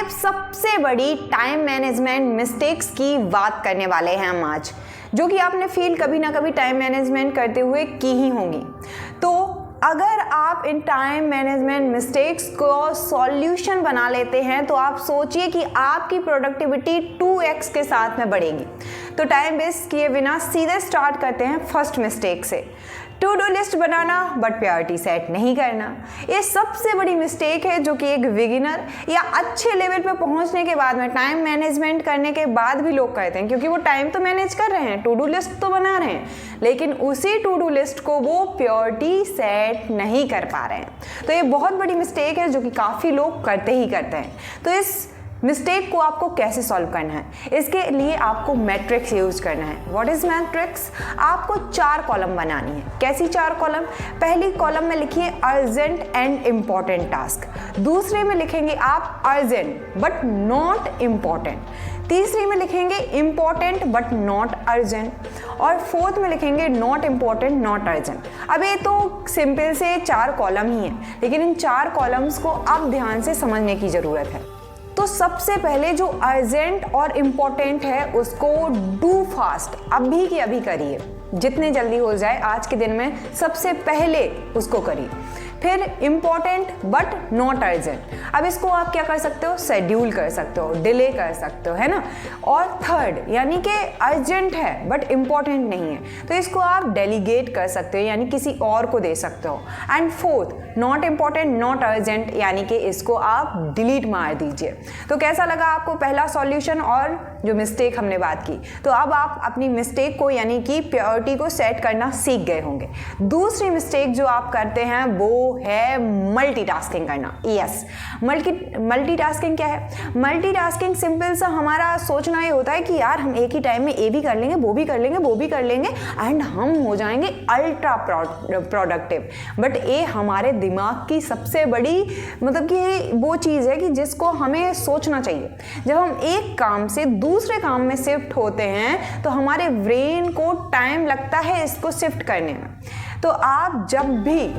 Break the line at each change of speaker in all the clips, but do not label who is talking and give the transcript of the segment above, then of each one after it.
5 सबसे बड़ी time management mistakes की बात करने वाले हैं हम आज, जो कि आपने फील कभी ना कभी टाइम मैनेजमेंट करते हुए की ही होंगी। तो अगर आप इन टाइम मैनेजमेंट मिस्टेक्स को सॉल्यूशन बना लेते हैं तो आप सोचिए कि आपकी प्रोडक्टिविटी 2x के साथ में बढ़ेगी। तो टाइम वेस्ट किए बिना सीधे स्टार्ट करते हैं फर्स्ट मिस्टेक से, टू डू लिस्ट बनाना बट प्रायोरिटी सेट नहीं करना। ये सबसे बड़ी मिस्टेक है जो कि एक बिगिनर या अच्छे लेवल पे पहुंचने के बाद में टाइम मैनेजमेंट करने के बाद भी लोग करते हैं, क्योंकि वो टाइम तो मैनेज कर रहे हैं, टू डू लिस्ट तो बना रहे हैं, लेकिन उसी टू डू लिस्ट को वो प्रायोरिटी सेट नहीं कर पा रहे हैं। तो ये बहुत बड़ी मिस्टेक है जो कि काफ़ी लोग करते ही करते हैं। तो इस मिस्टेक को आपको कैसे सॉल्व करना है, इसके लिए आपको मैट्रिक्स यूज करना है। What is matrix? आपको 4 कॉलम बनानी है। कैसी 4 कॉलम? पहली कॉलम में लिखिए अर्जेंट एंड इम्पॉर्टेंट टास्क, दूसरे में लिखेंगे आप अर्जेंट बट नॉट इम्पॉर्टेंट, तीसरी में लिखेंगे इम्पॉर्टेंट बट नॉट अर्जेंट, और फोर्थ में लिखेंगे नॉट इम्पॉर्टेंट नॉट अर्जेंट। अब ये तो सिंपल से 4 कॉलम ही हैं, लेकिन इन 4 कॉलम्स को आप ध्यान से समझने की ज़रूरत है। तो सबसे पहले जो अर्जेंट और इम्पॉर्टेंट है उसको डू फास्ट, अभी की अभी करिए, जितने जल्दी हो जाए आज के दिन में सबसे पहले उसको करिए। फिर इम्पॉर्टेंट बट नॉट अर्जेंट, अब इसको आप क्या कर सकते हो, शेड्यूल कर सकते हो, डिले कर सकते हो, है ना। और थर्ड यानी कि अर्जेंट है बट इम्पॉर्टेंट नहीं है, तो इसको आप डेलीगेट कर सकते हो, यानी किसी और को दे सकते हो। And fourth not important not urgent, यानी कि इसको आप डिलीट मार दीजिए। तो कैसा लगा आपको पहला सॉल्यूशन और जो मिस्टेक हमने बात की? तो अब आप अपनी मिस्टेक को यानी कि प्रायोरिटी को सेट करना सीख गए होंगे। दूसरी मिस्टेक जो आप करते हैं वो है मल्टीटास्किंग करना। यस, मल्टीटास्किंग क्या है? मल्टीटास्किंग सिंपल सा हमारा सोचना ये होता है कि यार हम एक ही टाइम में ये भी कर लेंगे, वो भी कर लेंगे, वो भी कर लेंगे एंड हम हो जाएंगे अल्ट्रा प्रोडक्टिव। बट ये हमारे दिमाग की सबसे बड़ी मतलब कि वो चीज़ है कि जिसको हमें सोचना चाहिए। जब हम एक काम से दूसरे काम में शिफ्ट होते हैं तो हमारे ब्रेन को टाइम लगता है इसको शिफ्ट करने में। तो आप जब भी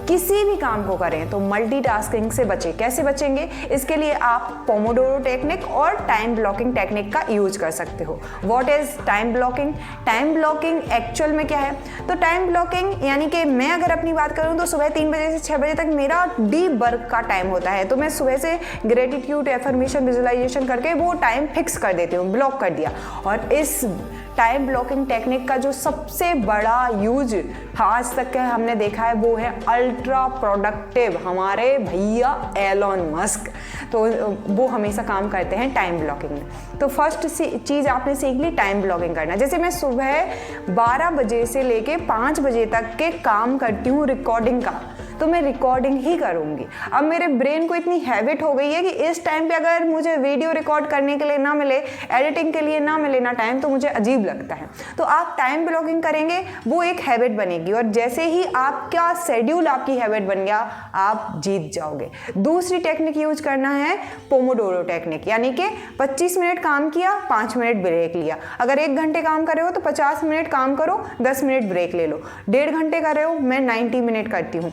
किसी भी काम को करें तो मल्टीटास्किंग से बचें। कैसे बचेंगे? इसके लिए आप पोमोडोरो टेक्निक और टाइम ब्लॉकिंग टेक्निक का यूज कर सकते हो। What is time blocking? Time blocking actual में क्या है? तो टाइम ब्लॉकिंग यानी कि मैं अगर अपनी बात करूं तो सुबह 3 बजे से 6 बजे तक मेरा डीप वर्क का टाइम होता है, तो मैं सुबह से ग्रेटिट्यूड, एफर्मेशन, विजुअलाइजेशन करके वो टाइम फिक्स कर देती हूँ, ब्लॉक कर दिया। और इस टाइम ब्लॉकिंग टेक्निक का जो सबसे बड़ा यूज आज तक का हमने देखा है वो है अल्ट्रा प्रोडक्टिव, हमारे भैया एलोन मस्क। तो वो हमेशा काम करते हैं टाइम ब्लॉकिंग में। तो फर्स्ट चीज़ आपने सीख ली टाइम ब्लॉकिंग करना। जैसे मैं सुबह 12 बजे से लेके 5 बजे तक के काम करती हूँ रिकॉर्डिंग का, तो मैं रिकॉर्डिंग ही करूँगी। अब मेरे ब्रेन को इतनी हैबिट हो गई है कि इस टाइम पे अगर मुझे वीडियो रिकॉर्ड करने के लिए ना मिले, एडिटिंग के लिए ना मिले ना टाइम, तो मुझे अजीब लगता है। तो आप टाइम ब्लॉकिंग करेंगे, वो एक हैबिट बनेगी, और जैसे ही आपका शेड्यूल आपकी हैबिट बन गया आप जीत जाओगे। दूसरी टेक्निक यूज करना है पोमोडोरो टेक्निक, यानी कि 25 मिनट काम किया, 5 मिनट ब्रेक लिया। अगर 1 घंटे काम कर रहे हो तो 50 मिनट काम करो, 10 मिनट ब्रेक ले लो। 1.5 घंटे कर रहे हो, मैं 90 मिनट करती हूँ।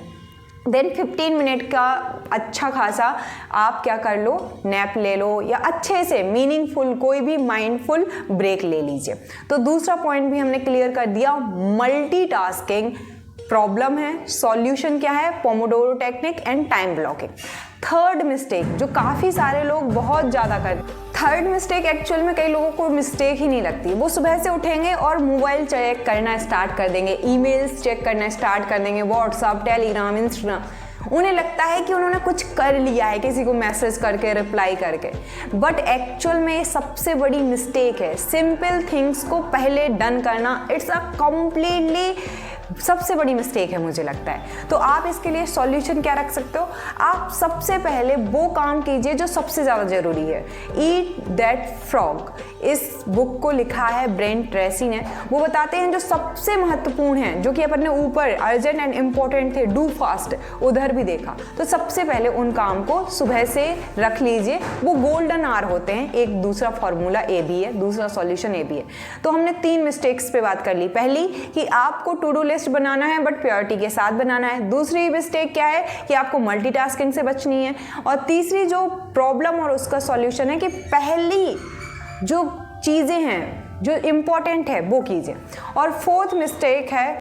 देन 15 मिनट का अच्छा खासा आप क्या कर लो, नैप ले लो, या अच्छे से मीनिंगफुल कोई भी माइंडफुल ब्रेक ले लीजिए। तो दूसरा पॉइंट भी हमने क्लियर कर दिया, मल्टीटास्किंग प्रॉब्लम है, सॉल्यूशन क्या है? Pomodoro technique and time blocking. Third mistake जो काफ़ी सारे लोग बहुत ज़्यादा करते हैं, थर्ड मिस्टेक एक्चुअल में कई लोगों को मिस्टेक ही नहीं लगती। वो सुबह से उठेंगे और मोबाइल चेक करना स्टार्ट कर देंगे, ईमेल्स चेक करना स्टार्ट कर देंगे, व्हाट्सअप, टेलीग्राम, इंस्टाग्राम। उन्हें लगता है कि उन्होंने कुछ कर लिया है, किसी को मैसेज करके, रिप्लाई करके, बट एक्चुअल में सबसे बड़ी मिस्टेक है सिंपल थिंग्स को पहले डन करना। इट्स अ कम्प्लीटली सबसे बड़ी मिस्टेक है मुझे लगता है। तो आप इसके लिए सॉल्यूशन क्या रख सकते हो? आप सबसे पहले वो काम कीजिए जो सबसे ज़्यादा ज़रूरी है। ईट दैट फ्रॉग, इस बुक को लिखा है ब्रेन ट्रेसी ने। वो बताते हैं जो सबसे महत्वपूर्ण है, जो कि अपन ने ऊपर अर्जेंट एंड इम्पोर्टेंट थे, डू फास्ट, उधर भी देखा। तो सबसे पहले उन काम को सुबह से रख लीजिए, वो गोल्डन आवर होते हैं। एक दूसरा फॉर्मूला ए भी है, दूसरा सॉल्यूशन ए भी है। तो हमने 3 मिस्टेक्स पे बात कर ली। पहली कि आपको टू डू लिस्ट लिस्ट बनाना है बट प्योरिटी के साथ बनाना है। दूसरी मिस्टेक क्या है कि आपको मल्टीटास्किंग से बचनी है। और तीसरी जो प्रॉब्लम और उसका सॉल्यूशन है कि पहली जो चीज़ें हैं जो इम्पोर्टेंट है वो कीजिए। और फोर्थ मिस्टेक है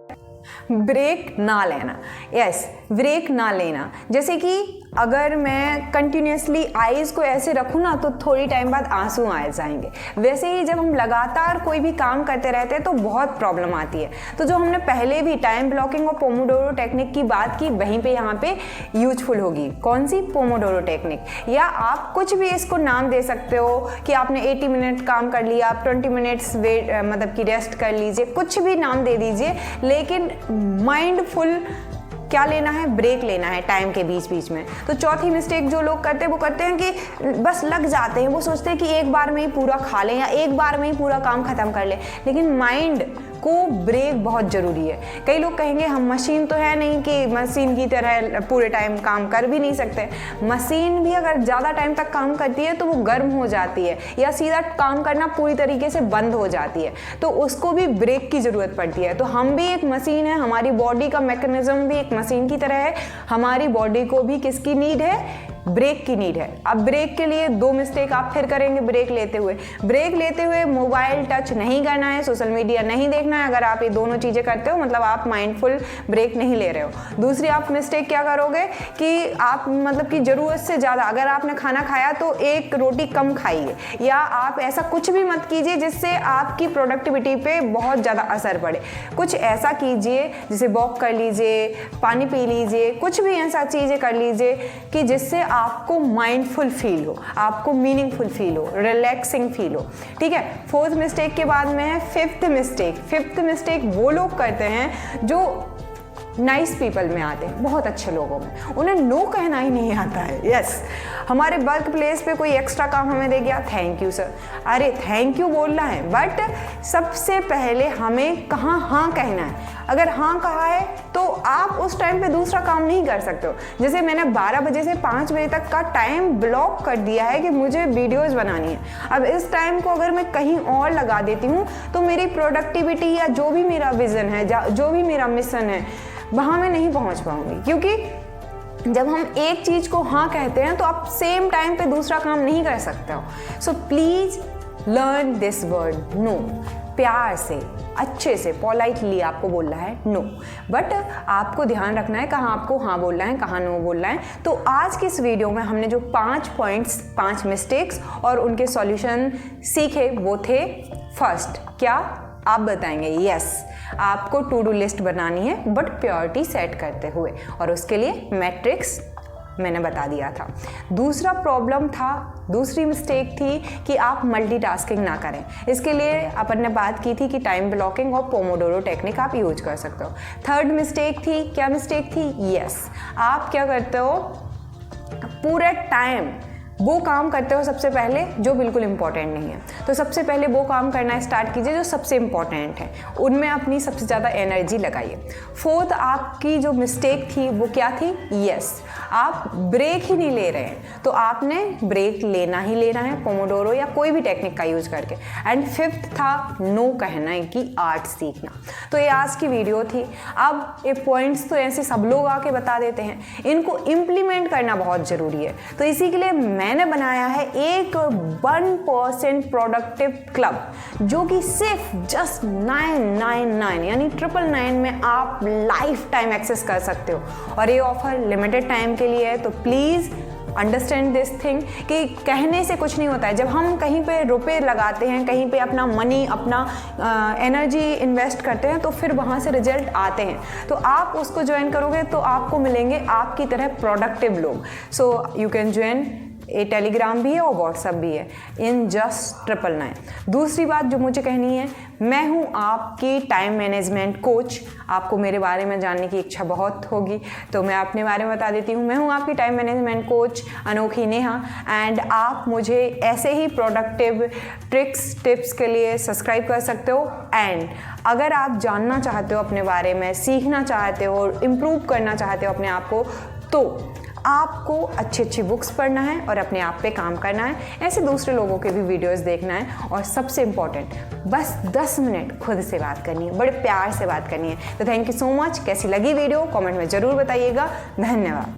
ब्रेक ना लेना। यस, ब्रेक ना लेना। जैसे कि अगर मैं कंटिन्यूसली आईज को ऐसे रखूँ ना तो थोड़ी टाइम बाद आंसू आ जाएंगे। वैसे ही जब हम लगातार कोई भी काम करते रहते हैं तो बहुत प्रॉब्लम आती है। तो जो हमने पहले भी टाइम ब्लॉकिंग और पोमोडोरो टेक्निक की बात की वहीं पे यहाँ पे यूजफुल होगी। कौन सी? Pomodoro technique. या आप कुछ भी इसको नाम दे सकते हो कि आपने 80 मिनट काम कर लिया, आप 20 मिनट्स मतलब कि रेस्ट कर लीजिए, कुछ भी नाम दे दीजिए, लेकिन माइंडफुल क्या लेना है? ब्रेक लेना है टाइम के बीच बीच में। तो चौथी मिस्टेक जो लोग करते हैं वो करते हैं कि बस लग जाते हैं, वो सोचते हैं कि एक बार में ही पूरा खा लें या एक बार में ही पूरा काम खत्म कर लें, लेकिन माइंड को ब्रेक बहुत ज़रूरी है। कई लोग कहेंगे हम मशीन तो है नहीं कि मशीन की तरह पूरे टाइम काम कर भी नहीं सकते। मशीन भी अगर ज़्यादा टाइम तक काम करती है तो वो गर्म हो जाती है या सीधा काम करना पूरी तरीके से बंद हो जाती है, तो उसको भी ब्रेक की ज़रूरत पड़ती है। तो हम भी एक मशीन है, हमारी बॉडी का मैकेनिज्म भी एक मशीन की तरह है। हमारी बॉडी को भी किसकी नीड है? ब्रेक की नीड है। अब ब्रेक के लिए 2 मिस्टेक आप फिर करेंगे ब्रेक लेते हुए मोबाइल टच नहीं करना है, सोशल मीडिया नहीं देखना है। अगर आप ये दोनों चीज़ें करते हो मतलब आप माइंडफुल ब्रेक नहीं ले रहे हो। दूसरी आप मिस्टेक क्या करोगे कि आप मतलब कि ज़रूरत से ज़्यादा, अगर आपने खाना खाया तो 1 रोटी कम खाइए, या आप ऐसा कुछ भी मत कीजिए जिससे आपकी प्रोडक्टिविटी पे बहुत ज़्यादा असर पड़े। कुछ ऐसा कीजिए जैसे वॉक कर लीजिए, पानी पी लीजिए, कुछ भी ऐसा चीज़ें कर लीजिए कि जिससे आपको माइंडफुल फील हो, आपको मीनिंगफुल फील हो, रिलैक्सिंग फील हो। ठीक है। फोर्थ मिस्टेक के बाद में है फिफ्थ मिस्टेक वो लोग करते हैं जो नाइस पीपल में आते हैं, बहुत अच्छे लोगों में, उन्हें नो कहना ही नहीं आता है। यस, हमारे वर्क प्लेस पे कोई एक्स्ट्रा काम हमें दे गया, थैंक यू सर, अरे थैंक यू बोलना है, बट सबसे पहले हमें कहाँ हाँ कहना है। अगर हाँ कहा है तो आप उस टाइम पे दूसरा काम नहीं कर सकते हो। जैसे मैंने 12 बजे से 5 बजे तक का टाइम ब्लॉक कर दिया है कि मुझे वीडियोस बनानी है। अब इस टाइम को अगर मैं कहीं और लगा देती हूँ तो मेरी प्रोडक्टिविटी या जो भी मेरा विज़न है, जो भी मेरा मिशन है, वहाँ मैं नहीं पहुँच पाऊँगी। क्योंकि जब हम एक चीज़ को हाँ कहते हैं तो आप सेम टाइम पे दूसरा काम नहीं कर सकते हो। So please learn this word no. प्यार से, अच्छे से, पोलाइटली आपको बोलना है नो, बट आपको ध्यान रखना है कहाँ आपको हाँ बोलना है, कहाँ नो बोलना है। तो आज की इस वीडियो में हमने जो 5 पॉइंट्स, 5 मिस्टेक्स और उनके सॉल्यूशन सीखे वो थे। फर्स्ट क्या? आप बताएंगे यस, आपको टू डू लिस्ट बनानी है बट प्योरिटी सेट करते हुए, और उसके लिए मैट्रिक्स मैंने बता दिया था। दूसरी मिस्टेक थी कि आप मल्टीटास्किंग ना करें। इसके लिए अपन ने बात की थी कि टाइम ब्लॉकिंग और पोमोडोरो टेक्निक आप यूज कर सकते हो। थर्ड मिस्टेक थी, क्या मिस्टेक थी? यस, आप क्या करते हो, पूरे टाइम वो काम करते हो सबसे पहले जो बिल्कुल इम्पॉर्टेंट नहीं है। तो सबसे पहले वो काम करना स्टार्ट कीजिए जो सबसे इम्पॉर्टेंट है, उनमें अपनी सबसे ज़्यादा एनर्जी लगाइए। फोर्थ आपकी जो मिस्टेक थी वो क्या थी? यस, आप ब्रेक ही नहीं ले रहे हैं, तो आपने ब्रेक लेना ही लेना है, पोमोडोरो या कोई भी टेक्निक का यूज करके। एंड फिफ्थ था नो कहना की आर्ट सीखना। तो ये आज की वीडियो थी। अब ये पॉइंट्स तो ऐसे सब लोग आके बता देते हैं, इनको इम्प्लीमेंट करना बहुत ज़रूरी है। तो इसी के लिए मैंने बनाया है एक 1% प्रोडक्टिव क्लब, जो कि सिर्फ जस्ट 999 यानी 999 में आप लाइफ टाइम एक्सेस कर सकते हो। और ये ऑफर लिमिटेड टाइम के लिए है, तो प्लीज़ अंडरस्टैंड दिस थिंग कि कहने से कुछ नहीं होता है। जब हम कहीं पे रुपए लगाते हैं, कहीं पे अपना मनी, अपना एनर्जी इन्वेस्ट करते हैं, तो फिर वहाँ से रिजल्ट आते हैं। तो आप उसको ज्वाइन करोगे तो आपको मिलेंगे आपकी तरह प्रोडक्टिव लोग। So you can join. ये टेलीग्राम भी है और व्हाट्सएप भी है इन जस्ट 999। दूसरी बात जो मुझे कहनी है, मैं हूँ आपकी टाइम मैनेजमेंट कोच। आपको मेरे बारे में जानने की इच्छा बहुत होगी, तो मैं अपने बारे में बता देती हूँ। मैं हूँ आपकी टाइम मैनेजमेंट कोच अनोखी नेहा, एंड आप मुझे ऐसे ही प्रोडक्टिव ट्रिक्स टिप्स के लिए सब्सक्राइब कर सकते हो। एंड अगर आप जानना चाहते हो अपने बारे में, सीखना चाहते हो, इम्प्रूव करना चाहते हो अपने आप को, तो आपको अच्छी अच्छी बुक्स पढ़ना है और अपने आप पे काम करना है, ऐसे दूसरे लोगों के भी वीडियोस देखना है, और सबसे इम्पॉर्टेंट बस 10 मिनट खुद से बात करनी है, बड़े प्यार से बात करनी है। तो थैंक यू सो मच। कैसी लगी वीडियो कमेंट में ज़रूर बताइएगा। धन्यवाद।